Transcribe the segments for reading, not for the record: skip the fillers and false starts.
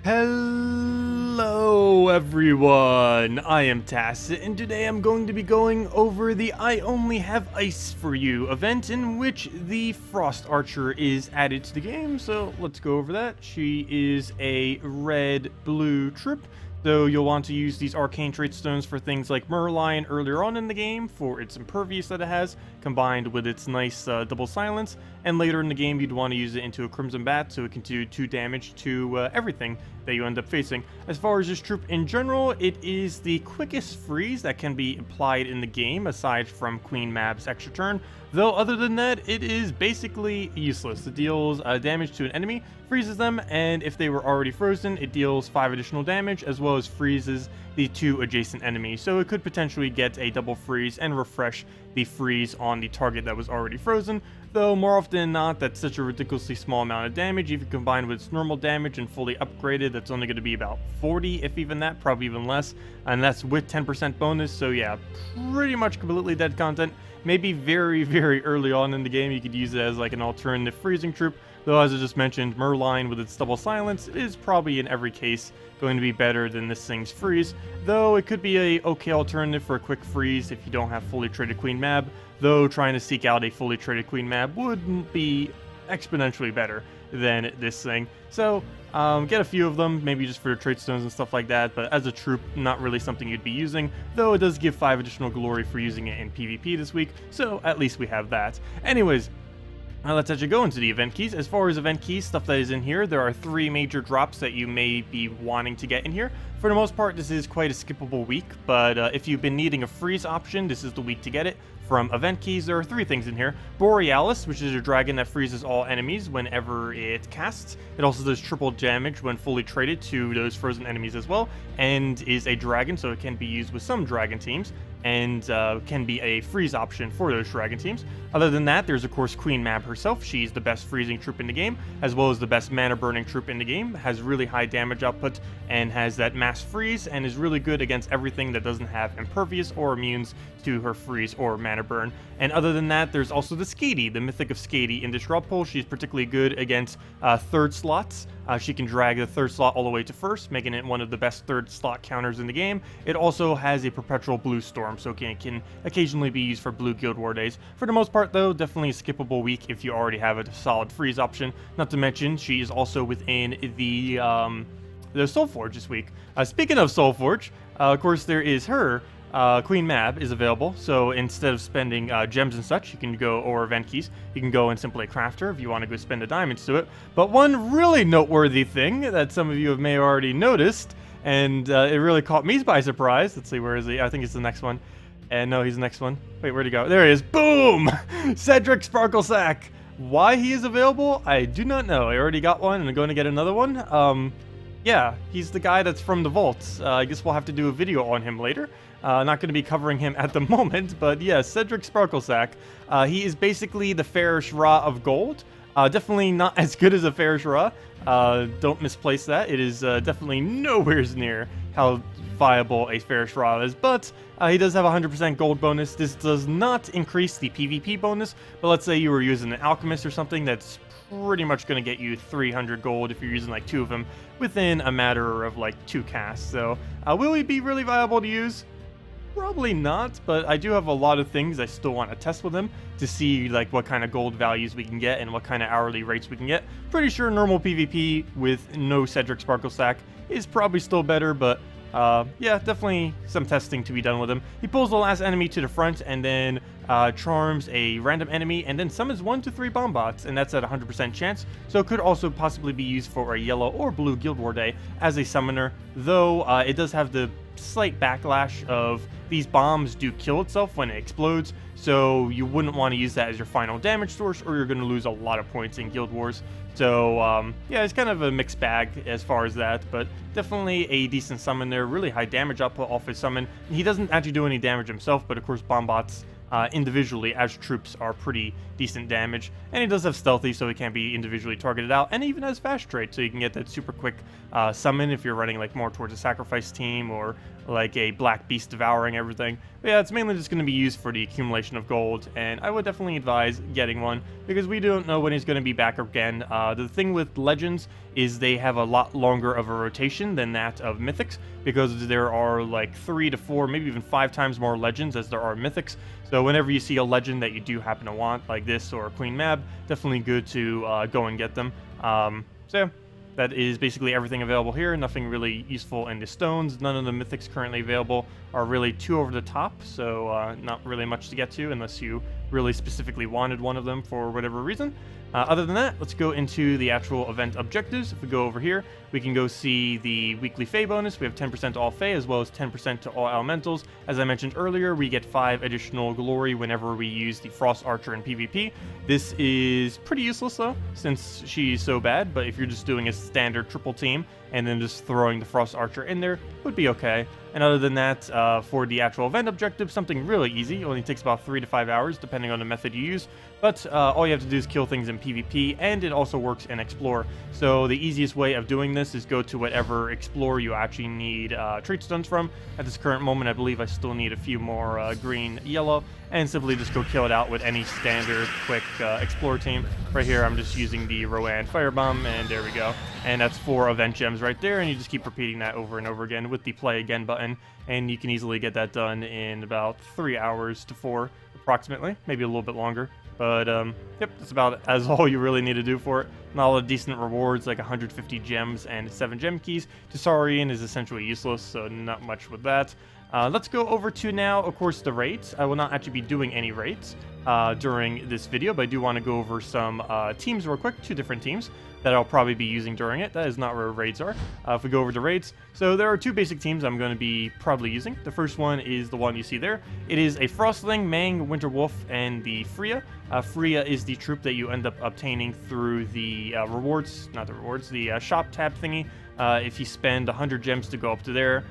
Hello everyone, I am Tacet, and today I'm going to be going over the I Only Have Ice for You event in which the Frost Archer is added to the game, so let's go over that. She is a red-blue troop, so you'll want to use these arcane trait stones for things like Merlion earlier on in the game for its impervious that it has, combined with its nice double silence, and later in the game you'd want to use it into a Crimson Bat so it can do 2 damage to everything that you end up facing. As far as this troop in general, it is the quickest freeze that can be applied in the game aside from Queen Mab's extra turn, though other than that it is basically useless. It deals damage to an enemy, freezes them, and if they were already frozen it deals 5 additional damage as well as freezes the 2 adjacent enemies, so it could potentially get a double freeze and refresh the freeze on the target that was already frozen, though more often than not that's such a ridiculously small amount of damage. If you combine with its normal damage and fully upgraded, that's only going to be about 40, if even that, probably even less, and that's with 10% bonus, so yeah, pretty much completely dead content. Maybe very early on in the game you could use it as like an alternative freezing troop, though as I just mentioned, Merlion with its double silence is probably in every case going to be better than this thing's freeze, though it could be a okay alternative for a quick freeze if you don't have fully traded Queen Mab, though trying to seek out a fully traded Queen Mab would be exponentially better than this thing. So get a few of them, maybe just for your trait stones and stuff like that, but as a troop, not really something you'd be using, though it does give 5 additional glory for using it in PvP this week, so at least we have that. Anyways, now let's actually go into the event keys. As far as event keys, stuff that is in here, there are 3 major drops that you may be wanting to get in here. For the most part, this is quite a skippable week, but if you've been needing a freeze option, this is the week to get it. From event keys, there are 3 things in here. Borealis, which is a dragon that freezes all enemies whenever it casts. It also does triple damage when fully traded to those frozen enemies as well, and is a dragon, so it can be used with some dragon teams, and can be a freeze option for those dragon teams. Other than that, there's of course Queen Mab herself. She's the best freezing troop in the game, as well as the best mana burning troop in the game, has really high damage output, and has that mass freeze, and is really good against everything that doesn't have impervious or immunes to her freeze or mana burn. And other than that, there's also the Skady, the Mythic of Skady in this drop pool. She's particularly good against 3rd slots. She can drag the 3rd slot all the way to 1st, making it one of the best 3rd slot counters in the game. It also has a perpetual blue storm, so it can occasionally be used for blue Guild War days. For the most part though, definitely a skippable week if you already have a solid freeze option. Not to mention, she is also within the Soulforge this week. Speaking of Soulforge, of course there is her. Queen Mab is available, so instead of spending gems and such, you can go, or event keys, you can go and simply craft her if you want to go spend the diamonds to it. But one really noteworthy thing that some of you may have already noticed, and it really caught me by surprise. Let's see, where is he? I think it's the next one. And no, he's the next one. Wait, where'd he go? There he is. Boom! Cedric Sparklesack. Why he is available, I do not know. I already got one, and I'm going to get another one. Yeah, he's the guy that's from the vaults. I guess we'll have to do a video on him later. Not going to be covering him at the moment, but yeah, Cedric Sparklesack. He is basically the Fairish Ra of gold. Definitely not as good as a Fairish Ra. Don't misplace that. It is definitely nowhere near how viable a Fairish Ra is, but he does have a 100% gold bonus. This does not increase the PvP bonus, but let's say you were using an Alchemist or something, that's pretty much going to get you 300 gold if you're using like 2 of them within a matter of like 2 casts. So will he be really viable to use? Probably not, but I do have a lot of things I still want to test with him to see like what kind of gold values we can get and what kind of hourly rates we can get. Pretty sure normal PvP with no Cedric Sparklesack is probably still better, but yeah, definitely some testing to be done with him. He pulls the last enemy to the front and then charms a random enemy and then summons 1 to 3 bomb bots, and that's at 100% chance, so it could also possibly be used for a yellow or blue Guild War day as a summoner, though it does have the slight backlash of these bombs do kill itself when it explodes, so you wouldn't want to use that as your final damage source or you're going to lose a lot of points in Guild Wars. So yeah, it's kind of a mixed bag as far as that, but definitely a decent summon there, really high damage output off his summon. He doesn't actually do any damage himself, but of course bomb bots individually as troops are pretty decent damage. And he does have stealthy, so he can't be individually targeted out, and he even has fast trade, so you can get that super quick summon if you're running like more towards a sacrifice team or like a black beast devouring everything. But yeah, it's mainly just going to be used for the accumulation of gold, and I would definitely advise getting one because we don't know when he's going to be back again. The thing with legends is they have a lot longer of a rotation than that of mythics, because there are like 3 to 4, maybe even 5 times more legends as there are mythics. So whenever you see a legend that you do happen to want, like this or Queen Mab, definitely good to go and get them. So yeah, that is basically everything available here. Nothing really useful in the stones. None of the mythics currently available are really too over the top, so not really much to get to unless you really specifically wanted one of them for whatever reason. Other than that, let's go into the actual event objectives. If we go over here, we can go see the weekly Fey bonus. We have 10% to all Fey as well as 10% to all Elementals. As I mentioned earlier, we get 5 additional glory whenever we use the Frost Archer in PvP. This is pretty useless though, since she's so bad, but if you're just doing a standard triple team and then just throwing the Frost Archer in there, would be okay. And other than that, for the actual event objective, something really easy. It only takes about 3 to 5 hours, depending on the method you use. But all you have to do is kill things in PvP, and it also works in Explore. So the easiest way of doing this is go to whatever Explore you actually need trait stones from. At this current moment, I believe I still need a few more green, yellow, and simply just go kill it out with any standard quick Explore team. Right here, I'm just using the Rowan Firebomb, and there we go. And that's 4 event gems right there, and you just keep repeating that over and over again with the play again button, and you can easily get that done in about 3 hours to 4 approximately, maybe a little bit longer. But yep, that's about as all you really need to do for it. Not a lot of decent rewards like 150 gems and 7 gem keys. Tisarian is essentially useless, so not much with that. Let's go over to now, of course, the raids. I will not actually be doing any raids during this video, but I do want to go over some teams real quick, 2 different teams that I'll probably be using during it. That is not where raids are. If we go over to raids, so there are 2 basic teams I'm going to be probably using. The first one is the one you see there. It is a Frostling, Mang, Winter Wolf, and the Freya. Freya is the troop that you end up obtaining through the the shop tab thingy. If you spend 100 gems to go up to there,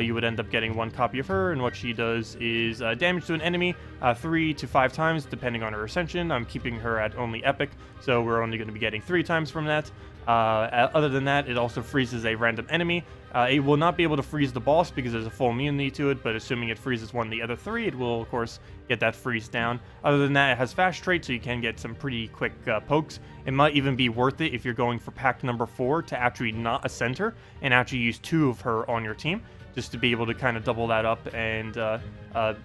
you would end up getting 1 copy of her, and what she does is damage to an enemy 3 to 5 times, depending on her ascension. I'm keeping her at only epic, so we're only going to be getting 3 times from that. Other than that, it also freezes a random enemy. It will not be able to freeze the boss because there's a full immunity to it, but assuming it freezes one of the other 3, it will, of course, get that freeze down. Other than that, it has fast trait, so you can get some pretty quick pokes. It might even be worth it if you're going for pack number 4 to actually not ascend her and actually use 2 of her on your team, just to be able to kind of double that up, and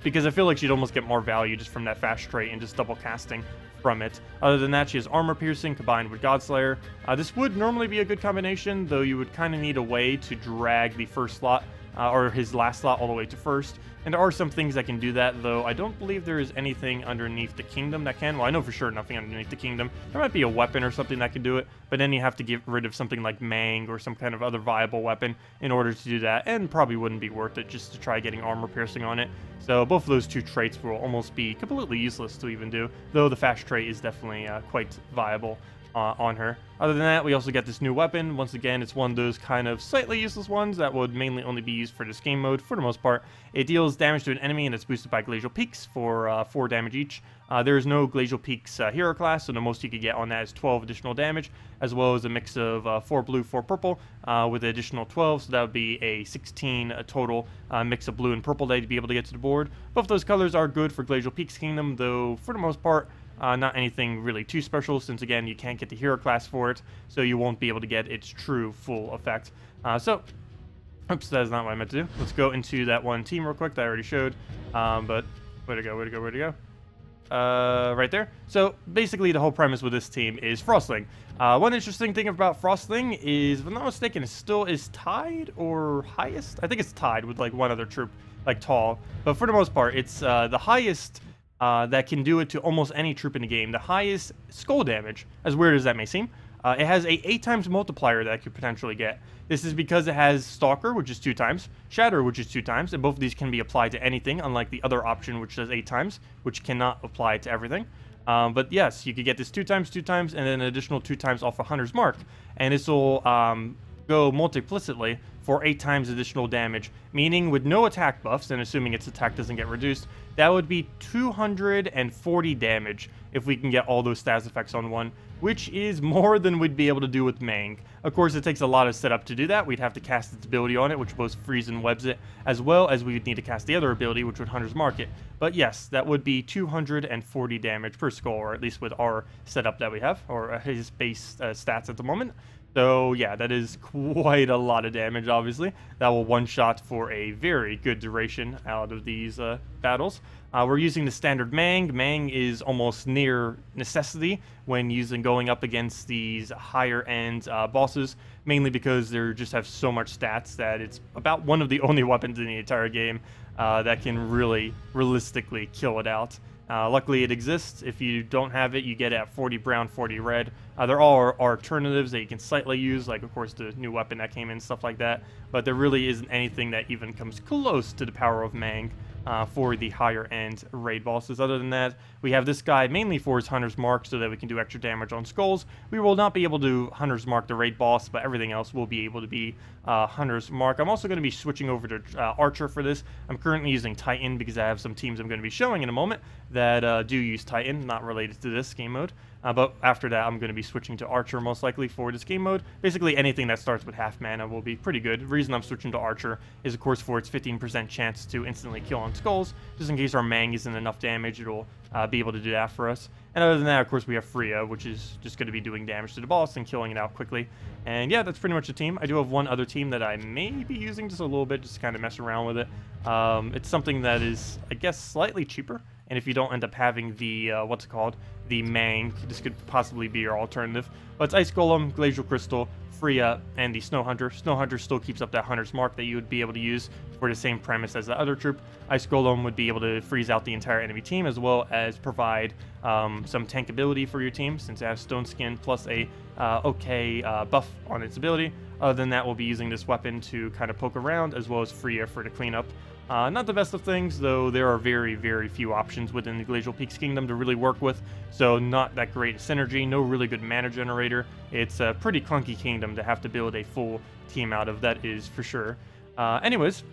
because I feel like she'd almost get more value just from that fast trait and just double casting from it. Other than that, she has armor piercing combined with Godslayer. This would normally be a good combination, though you would kind of need a way to drag the first slot or his last slot all the way to first. And there are some things that can do that, though I don't believe there is anything underneath the kingdom that can. Well, I know for sure nothing underneath the kingdom. There might be a weapon or something that can do it, but then you have to get rid of something like Mang or some kind of other viable weapon in order to do that, and probably wouldn't be worth it just to try getting armor piercing on it. So both of those 2 traits will almost be completely useless to even do, though the fast trait is definitely quite viable on her. Other than that, we also get this new weapon. Once again, it's one of those kind of slightly useless ones that would mainly only be used for this game mode for the most part. It deals damage to an enemy, and it's boosted by Glacial Peaks for 4 damage each. There is no Glacial Peaks hero class, so the most you could get on that is 12 additional damage, as well as a mix of 4 blue, 4 purple, with an additional 12, so that would be a 16 total mix of blue and purple that you'd be able to get to the board. Both those colors are good for Glacial Peaks Kingdom, though for the most part, not anything really too special, since again you can't get the hero class for it, so you won't be able to get its true full effect. Oops, that is not what I meant to do. Let's go into that one team real quick that I already showed, but where'd it go? Right there. So basically the whole premise with this team is Frostling. One interesting thing about Frostling is, if I'm not mistaken, it still is tied or highest. I think it's tied with like one other troop, like Tall, but for the most part it's the highest that can do it to almost any troop in the game. The highest skull damage, as weird as that may seem. It has a 8 times multiplier that I could potentially get. This is because it has Stalker, which is 2 times, Shatter, which is 2 times, and both of these can be applied to anything, unlike the other option, which does 8 times, which cannot apply to everything. But yes, you could get this 2 times, and then an additional 2 times off a Hunter's Mark, and this will go multiplicitly for 8 times additional damage, meaning with no attack buffs, and assuming its attack doesn't get reduced, that would be 240 damage if we can get all those stats effects on one, which is more than we'd be able to do with Mang. Of course, it takes a lot of setup to do that. We'd have to cast its ability on it, which both frees and webs it, as well as we would need to cast the other ability, which would Hunter's Mark it. But yes, that would be 240 damage per skull, or at least with our setup that we have, or his base stats at the moment. So yeah, that is quite a lot of damage, obviously. That will one-shot for a very good duration out of these battles. We're using the standard Mang. Mang is almost near necessity when going up against these higher-end bosses, mainly because they just have so much stats that it's about one of the only weapons in the entire game that can really realistically kill it out. Luckily, it exists. If you don't have it, you get it at 40 brown, 40 red. There are alternatives that you can slightly use, like, of course, the new weapon that came in, stuff like that. But there really isn't anything that even comes close to the power of Mang for the higher-end raid bosses. Other than that, we have this guy mainly for his Hunter's Mark so that we can do extra damage on skulls. We will not be able to Hunter's Mark the raid boss, but everything else will be able to be Hunter's Mark. I'm also going to be switching over to Archer for this. I'm currently using Titan because I have some teams I'm going to be showing in a moment that do use Titan, not related to this game mode. But after that, I'm going to be switching to Archer most likely for this game mode. Basically, anything that starts with half mana will be pretty good. The reason I'm switching to Archer is, of course, for its 15% chance to instantly kill on skulls. Just in case our Mang isn't enough damage, it'll be able to do that for us. And other than that, of course, we have Freya, which is just going to be doing damage to the boss and killing it out quickly. And yeah, that's pretty much the team. I do have one other team that I may be using just a little bit, just to kind of mess around with it. It's something that is, I guess, slightly cheaper. And if you don't end up having the, what's it called, the Mang, this could possibly be your alternative. But it's Ice Golem, Glacial Crystal, Freya, and the Snow Hunter. Snow Hunter still keeps up that Hunter's Mark that you would be able to use for the same premise as the other troop. Ice Golem would be able to freeze out the entire enemy team, as well as provide some tank ability for your team, since it has Stone Skin plus a buff on its ability. Other than that, we'll be using this weapon to kind of poke around, as well as Freya for the cleanup. Not the best of things, though there are very, very few options within the Glacial Peaks Kingdom to really work with, so not that great synergy, no really good mana generator. It's a pretty clunky kingdom to have to build a full team out of, that is for sure. Anyways,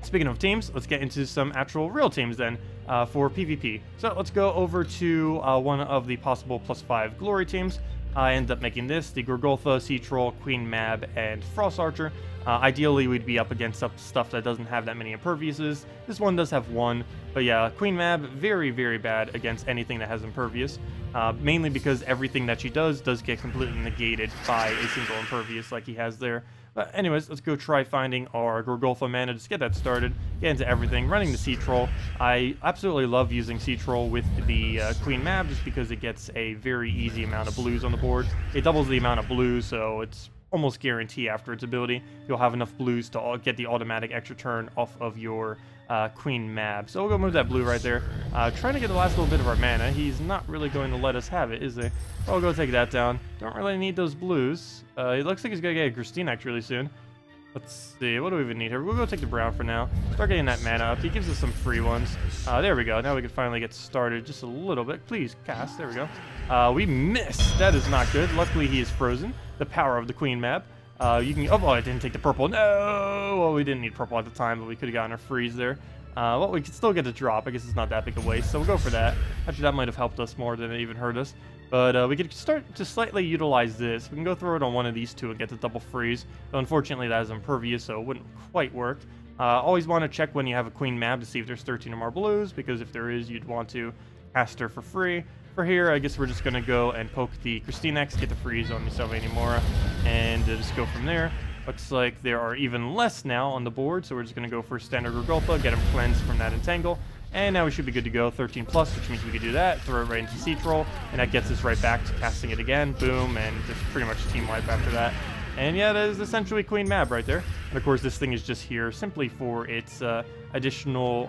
speaking of teams, let's get into some actual real teams then for PvP. So let's go over to one of the possible +5 glory teams. I ended up making this, the Gorgoltha, Sea Troll, Queen Mab, and Frost Archer. Ideally, we'd be up against some stuff that doesn't have that many imperviouses. This one does have one, but yeah, Queen Mab, very, very bad against anything that has impervious. Mainly because everything that she does get completely negated by a single impervious like he has there. But anyways, let's go try finding our Gorgoltha mana. Just get that started, get into everything, running the Sea Troll. I absolutely love using Sea Troll with the Queen Mab just because it gets a very easy amount of blues on the board. It doubles the amount of blues, so it's almost guarantee after its ability you'll have enough blues to get the automatic extra turn off of your Queen Mab. So we'll go move that blue right there. Trying to get the last little bit of our mana. He's not really going to let us have it, is he? I'll go take that down. Don't really need those blues. It looks like he's going to get a Christinax really soon. Let's see, what do we even need here? We'll go take the brown for now. Start getting that mana up. He gives us some free ones. There we go. Now we can finally get started just a little bit. Please, cast. There we go. We missed. That is not good. Luckily, he is frozen. The power of the Queen Mab. You can... Oh, I didn't take the purple. No! Well, we didn't need purple at the time, but we could have gotten a freeze there. Well, we could still get a drop. I guess it's not that big a waste, so we'll go for that. Actually, that might have helped us more than it even hurt us. But we could start to slightly utilize this. We can go throw it on one of these two and get the double freeze. But unfortunately, that is impervious, so it wouldn't quite work. Always want to check when you have a Queen Mab to see if there's 13 or more blues, because if there is, you'd want to cast her for free. For here, I guess we're just going to go and poke the Christinax, get the freeze on the Sylvania Mora, and just go from there. Looks like there are even less now on the board, so we're just going to go for standard Gorgoltha, get him cleansed from that Entangle, and now we should be good to go. 13 plus, which means we can do that, throw it right into Sea Troll, and that gets us right back to casting it again, boom, and just pretty much team wipe after that. And yeah, that is essentially Queen Mab right there. And of course, this thing is just here simply for its additional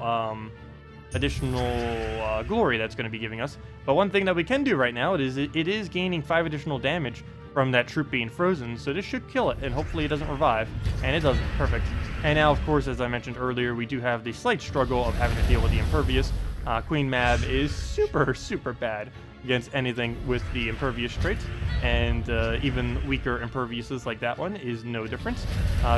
glory that's going to be giving us. But one thing that we can do right now is it is gaining 5 additional damage from that troop being frozen, so this should kill it, and hopefully it doesn't revive. And it doesn't. Perfect. And now, of course, as I mentioned earlier, we do have the slight struggle of having to deal with the impervious. Queen Mab is super, super bad against anything with the impervious trait, and even weaker imperviouses like that one is no difference.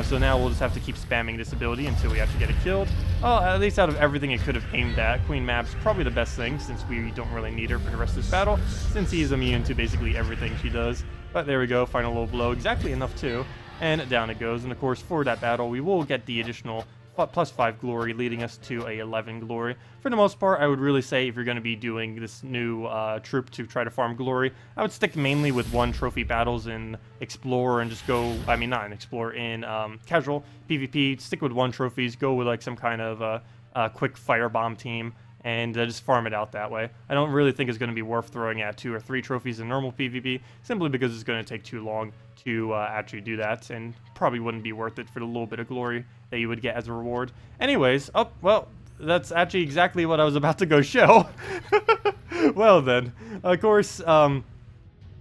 So now we'll just have to keep spamming this ability until we actually get it killed. Well, at least out of everything it could have aimed at, Queen Mab's probably the best thing, since we don't really need her for the rest of this battle, since he's immune to basically everything she does. But there we go, final low blow, exactly enough too, and down it goes. And of course, for that battle, we will get the additional +5 glory, leading us to a 11 glory. For the most part, I would really say if you're going to be doing this new troop to try to farm glory, I would stick mainly with 1 trophy battles in Explorer and just go, I mean not in Explorer, in casual PvP, stick with 1 trophies, go with like some kind of quick firebomb team, and just farm it out that way. I don't really think it's going to be worth throwing at 2 or 3 trophies in normal PvP, simply because it's going to take too long to actually do that, and probably wouldn't be worth it for the little bit of glory that you would get as a reward. Anyways, oh, well, that's actually exactly what I was about to go show. Well then, of course,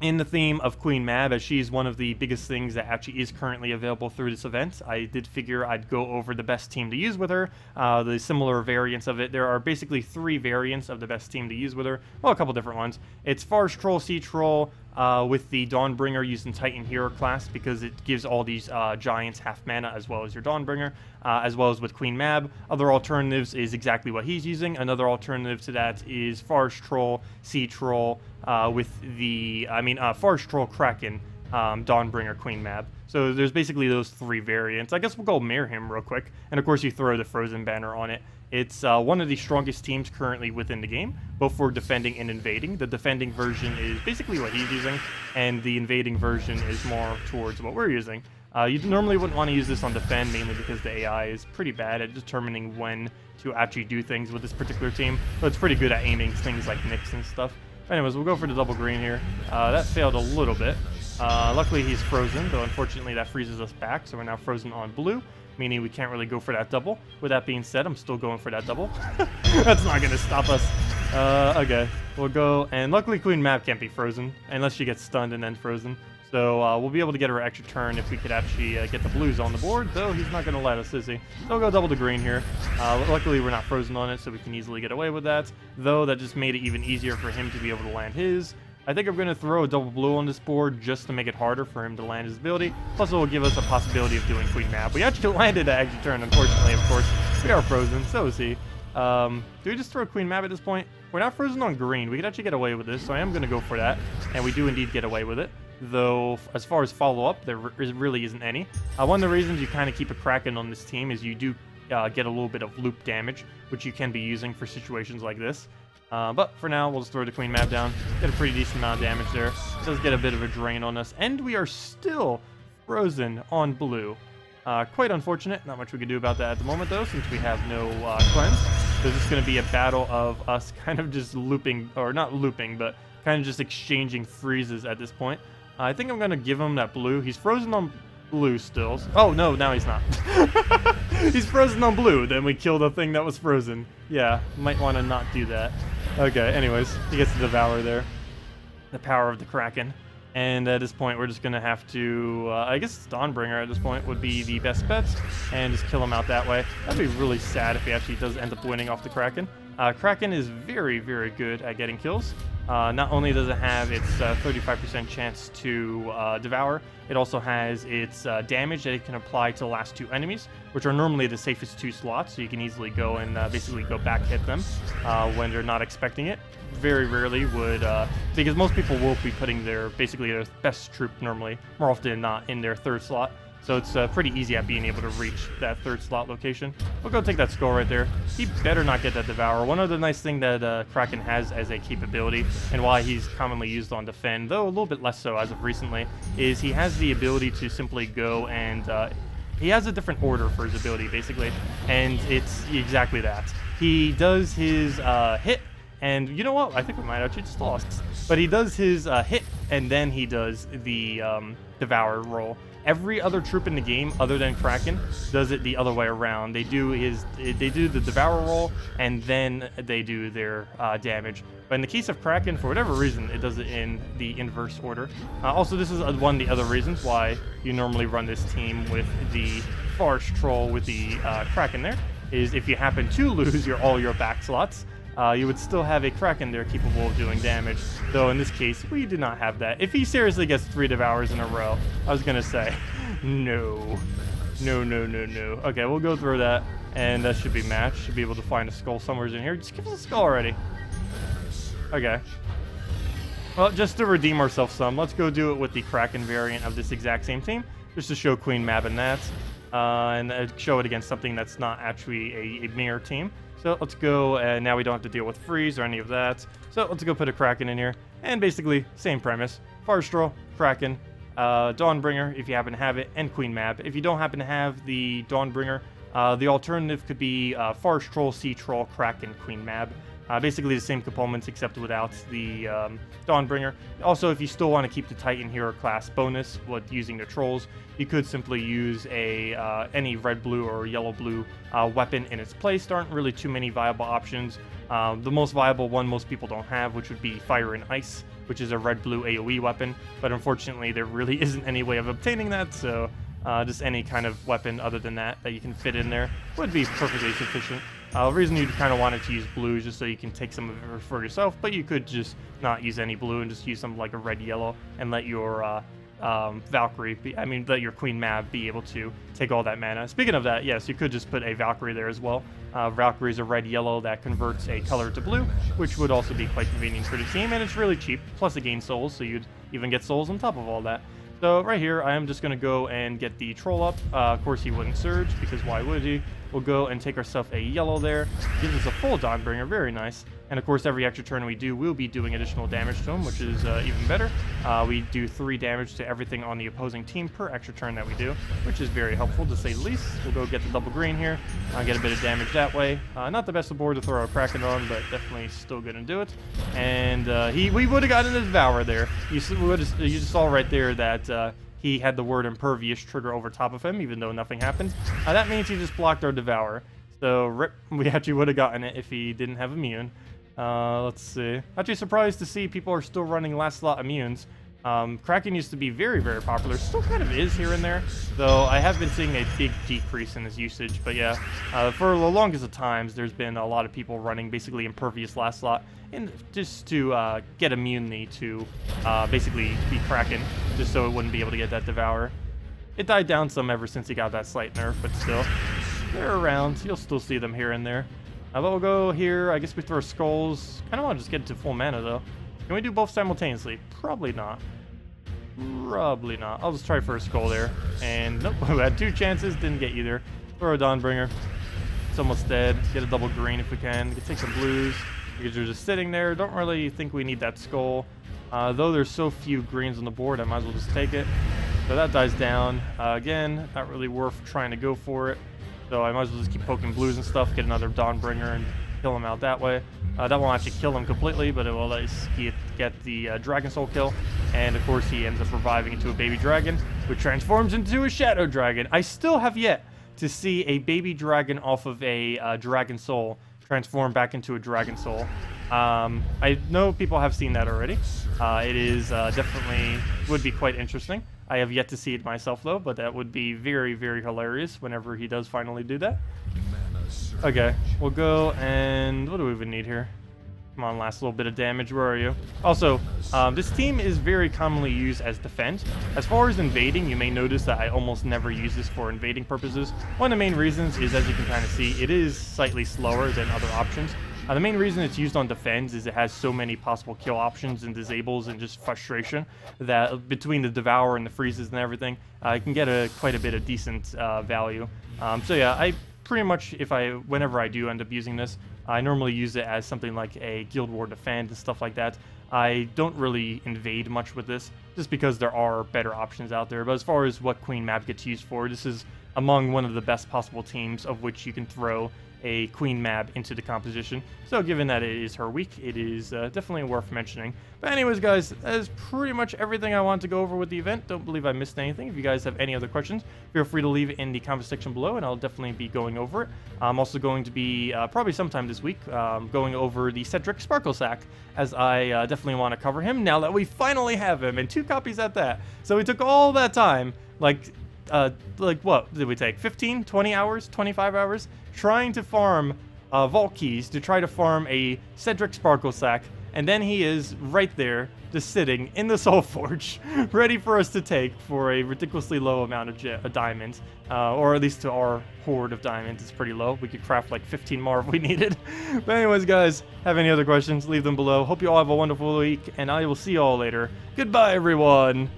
in the theme of Queen Mab, as she's one of the biggest things that actually is currently available through this event, I did figure I'd go over the best team to use with her, the similar variants of it. There are basically 3 variants of the best team to use with her. Well, a couple different ones. It's Forest Troll, Sea Troll, with the Dawnbringer used in Titan Hero class, because it gives all these giants half mana as well as your Dawnbringer, as well as with Queen Mab. Other alternatives is exactly what he's using. Another alternative to that is Forest Troll, Sea Troll, with the, Forest Troll, Kraken, Dawnbringer, Queen Mab. So there's basically those 3 variants. I guess we'll go mirror him real quick, and of course you throw the Frozen banner on it. It's one of the strongest teams currently within the game, both for defending and invading. The defending version is basically what he's using, and the invading version is more towards what we're using. You normally wouldn't want to use this on defend, mainly because the AI is pretty bad at determining when to actually do things with this particular team, but it's pretty good at aiming things like nicks and stuff. Anyways, we'll go for the double green here. That failed a little bit. Luckily he's frozen, though unfortunately that freezes us back, so we're now frozen on blue, meaning we can't really go for that double. With that being said, I'm still going for that double. That's not going to stop us. Okay, we'll go, and luckily Queen Mab can't be frozen, unless she gets stunned and then frozen. So we'll be able to get her extra turn if we could actually get the blues on the board, though he's not going to let us, is he? So we'll go double the green here. Luckily we're not frozen on it, so we can easily get away with that, though that just made it even easier for him to be able to land his. I think I'm going to throw a double blue on this board just to make it harder for him to land his ability. Plus it will give us a possibility of doing Queen Mab. We actually landed that extra turn, unfortunately, of course. We are frozen, so is he. Do we just throw Queen Mab at this point? We're not frozen on green. We could actually get away with this, so I am going to go for that. And we do indeed get away with it. Though, as far as follow-up, there really isn't any. One of the reasons you kind of keep a Kraken on this team is you do get a little bit of loop damage, which you can be using for situations like this. But for now, we'll just throw the Queen Mab down. Get a pretty decent amount of damage there. It does get a bit of a drain on us. And we are still frozen on blue. Quite unfortunate. Not much we can do about that at the moment, though, since we have no cleanse. So it's just going to be a battle of us kind of just looping, or not looping, but kind of just exchanging freezes at this point. I think I'm going to give him that blue. He's frozen on blue still. Oh, no, now he's not. He's frozen on blue. Then we kill the thing that was frozen. Yeah, might want to not do that. Okay, anyways, he gets to devour there. The power of the Kraken. And at this point, we're just going to have to, I guess Dawnbringer at this point would be the best bet, and just kill him out that way. That'd be really sad if he actually does end up winning off the Kraken. Kraken is very, very good at getting kills. Not only does it have its 35% chance to devour, it also has its damage that it can apply to the last 2 enemies, which are normally the safest 2 slots, so you can easily go and basically go back hit them when they're not expecting it. Very rarely would, because most people will be putting basically their best troop normally, more often than not, in their 3rd slot. So it's pretty easy at being able to reach that 3rd slot location. We'll go take that skull right there. He better not get that Devour. One of the nice things that Kraken has as a capability, and why he's commonly used on defend, though a little bit less so as of recently, is he has the ability to simply go and... he has a different order for his ability, basically, and it's exactly that. He does his hit, and you know what? I think we might actually just lost. But he does his hit, and then he does the Devour roll. Every other troop in the game, other than Kraken, does it the other way around. They do the Devour roll, and then they do their damage. But in the case of Kraken, for whatever reason, it does it in the inverse order. Also, this is one of the other reasons why you normally run this team with the Forest Troll with the Kraken there, is if you happen to lose all your back slots, you would still have a Kraken there capable of doing damage. Though in this case, we do not have that. If he seriously gets 3 Devours in a row, I was gonna say, no. No, no, no, no. Okay, we'll go through that, and that should be matched. Should be able to find a skull somewhere in here. Just give us a skull already. Okay. Well, just to redeem ourselves some, let's go do it with the Kraken variant of this exact same team, just to show Queen Mab and that, and show it against something that's not actually a mirror team. So let's go, and now we don't have to deal with freeze or any of that. So let's go put a Kraken in here, and basically, same premise. Farstraw, Kraken, Dawnbringer, if you happen to have it, and Queen Mab. If you don't happen to have the Dawnbringer, the alternative could be Farstraw, Sea Troll, Kraken, Queen Mab. Basically the same components except without the Dawnbringer. Also, if you still want to keep the Titan Hero class bonus with using the Trolls, you could simply use any red-blue or yellow-blue weapon in its place. There aren't really too many viable options. The most viable one most people don't have, which would be Fire and Ice, which is a red-blue AoE weapon. But unfortunately, there really isn't any way of obtaining that, so just any kind of weapon other than that you can fit in there would be perfectly sufficient. The reason you'd kind of wanted to use blue is just so you can take some of it for yourself, but you could just not use any blue and just use something like a red-yellow and let your Valkyrie, let your Queen Mab be able to take all that mana. Speaking of that, yes, you could just put a Valkyrie there as well. Valkyrie is a red-yellow that converts a color to blue, which would also be quite convenient for the team, and it's really cheap, plus it gains souls, so you'd even get souls on top of all that. So right here, I am just going to go and get the Troll up. Of course, he wouldn't Surge, because why would he? We'll go and take ourselves a yellow there. Gives us a full Dawnbringer, very nice. And of course, every extra turn we do, we'll be doing additional damage to him, which is even better. We do 3 damage to everything on the opposing team per extra turn that we do, which is very helpful to say the least. We'll go get the double green here, get a bit of damage that way. Not the best of board to throw a Kraken on, but definitely still gonna do it. And we would have gotten the Devour there. You just saw right there that he had the word Impervious trigger over top of him, even though nothing happened. That means he just blocked our Devour. So rip, we actually would have gotten it if he didn't have Immune. Let's see. Actually surprised to see people are still running last slot immunes. Kraken used to be very, very popular. Still kind of is here and there, though I have been seeing a big decrease in his usage. But yeah, for the longest of times, there's been a lot of people running basically Impervious last slot, and just to get immunity to basically be Kraken, just so it wouldn't be able to get that Devour. It died down some ever since he got that slight nerf, but still, they're around. You'll still see them here and there. But we'll go here. I guess we throw skulls. Kind of want to just get it to full mana, though. Can we do both simultaneously? Probably not. Probably not. I'll just try for a skull there. And nope, we had 2 chances. Didn't get either. Throw a Dawnbringer. It's almost dead. Get a double green if we can. We can take some blues because they're just sitting there. Don't really think we need that skull. Though there's so few greens on the board, I might as well just take it. So that dies down. Again, not really worth trying to go for it. So I might as well just keep poking blues and stuff, get another Dawnbringer and kill him out that way. That won't actually kill him completely, but it will at least get the Dragon Soul kill. And of course he ends up reviving into a baby dragon, which transforms into a Shadow Dragon. I still have yet to see a baby dragon off of a Dragon Soul transform back into a Dragon Soul. I know people have seen that already. It is definitely would be quite interesting. I have yet to see it myself, though, but that would be very, very hilarious whenever he does finally do that. Okay, we'll go and... what do we even need here? Come on, last little bit of damage. Where are you? Also, this team is very commonly used as defense. As far as invading, you may notice that I almost never use this for invading purposes. One of the main reasons is, as you can kind of see, it is slightly slower than other options. The main reason it's used on defense is it has so many possible kill options and disables and just frustration that between the Devour and the freezes and everything, it can get quite a bit of decent value. So yeah, I pretty much, whenever I do end up using this, I normally use it as something like a Guild War Defend and stuff like that. I don't really invade much with this, just because there are better options out there. But as far as what Queen Mab gets used for, this is among one of the best possible teams of which you can throw a Queen Mab into the composition. So given that it is her week, it is definitely worth mentioning. But anyways, guys, that is pretty much everything I wanted to go over with the event. Don't believe I missed anything. If you guys have any other questions, feel free to leave it in the comment section below, and I'll definitely be going over it. I'm also going to be, probably sometime this week, going over the Cedric Sparklesack, as I definitely want to cover him now that we finally have him, and 2 copies at that. So we took all that time, like what did we take? 15, 20 hours, 25 hours trying to farm vault keys to try to farm a Cedric Sparklesack, and then he is right there, just sitting in the Soulforge, ready for us to take for a ridiculously low amount of diamonds, or at least to our hoard of diamonds. It's pretty low. We could craft like 15 more if we needed. But anyways, guys, have any other questions, leave them below. Hope you all have a wonderful week, and I will see you all later. Goodbye, everyone!